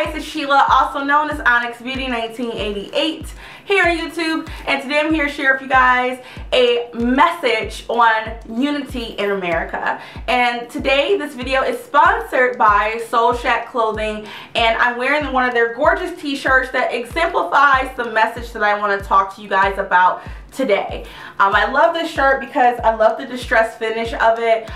guys, it's Sheila, also known as Onyx Beauty 1988 here on YouTube, and today I'm here to share with you guys a message on unity in America. And today this video is sponsored by Soul Shack Clothing, and I'm wearing one of their gorgeous t-shirts that exemplifies the message that I want to talk to you guys about today. I love this shirt because I love the distressed finish of it,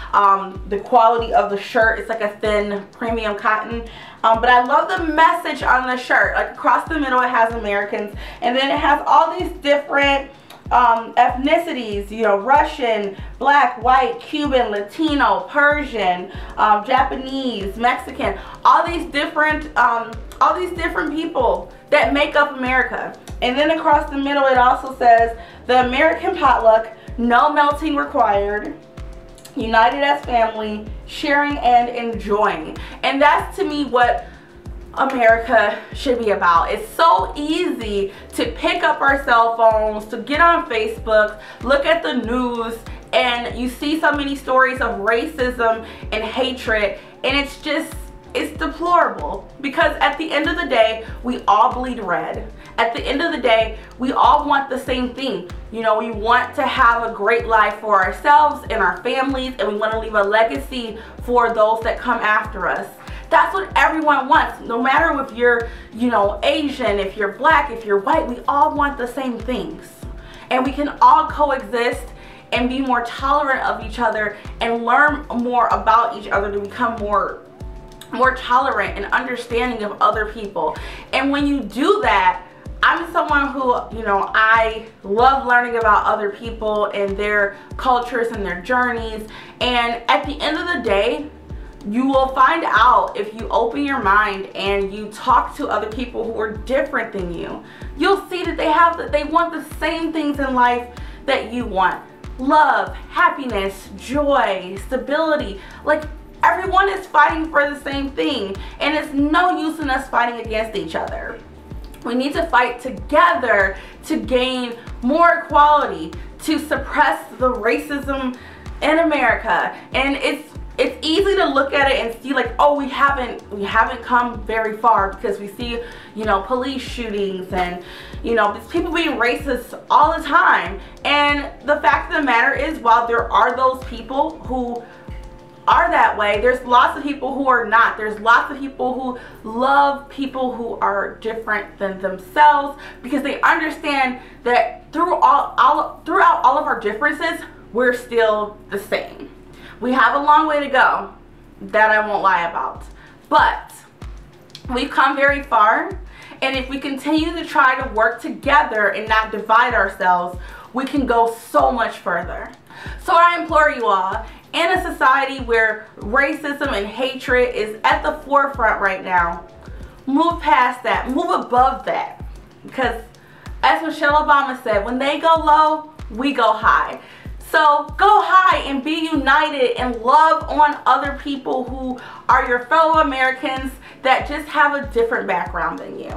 the quality of the shirt. It's like a thin premium cotton, but I love the message on the shirt. Like across the middle it has Americans, and then it has all these different ethnicities, you know, Russian, black, white, Cuban, Latino, Persian, Japanese, Mexican, all these different people that make up America. And then across the middle it also says the American potluck, no melting required, united as family, sharing and enjoying. And that's to me what America should be about. It's so easy to pick up our cell phones, to get on Facebook, look at the news, and you see so many stories of racism and hatred, and it's deplorable, because at the end of the day we all bleed red. At the end of the day we all want the same thing. You know, we want to have a great life for ourselves and our families, and we want to leave a legacy for those that come after us. That's what everyone wants. No matter if you're, you know, Asian, if you're black, if you're white, we all want the same things. And we can all coexist and be more tolerant of each other and learn more about each other to become more tolerant and understanding of other people. And when you do that, I'm someone who, you know, I love learning about other people and their cultures and their journeys. And at the end of the day, you will find out, if you open your mind and you talk to other people who are different than you, you'll see that they want the same things in life that you want. Love, happiness, joy, stability. Like, everyone is fighting for the same thing, and it's no use in us fighting against each other. We need to fight together to gain more equality, to suppress the racism in America. And it's easy to look at it and see like, oh, we haven't come very far, because we see, you know, police shootings and, you know, people being racist all the time. And the fact of the matter is, while there are those people who are that way, there's lots of people who are not. There's lots of people who love people who are different than themselves, because they understand that throughout all of our differences, we're still the same. We have a long way to go, that I won't lie about, but we've come very far, and if we continue to try to work together and not divide ourselves, we can go so much further. So I implore you all, in a society where racism and hatred is at the forefront right now, move past that, move above that, because as Michelle Obama said, when they go low, we go high. So go high and be united and love on other people who are your fellow Americans that just have a different background than you.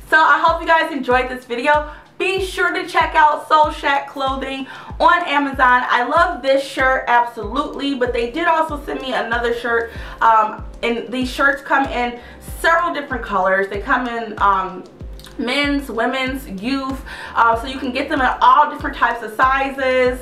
So I hope you guys enjoyed this video. Be sure to check out Soul Shack Clothing on Amazon. I love this shirt, absolutely, but they did also send me another shirt, and these shirts come in several different colors. They come in men's, women's, youth, so you can get them in all different types of sizes,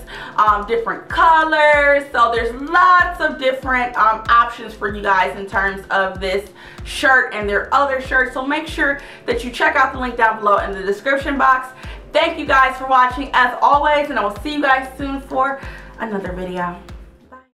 different colors. So there's lots of different options for you guys in terms of this shirt and their other shirts. So make sure that you check out the link down below in the description box. Thank you guys for watching as always, and I will see you guys soon for another video.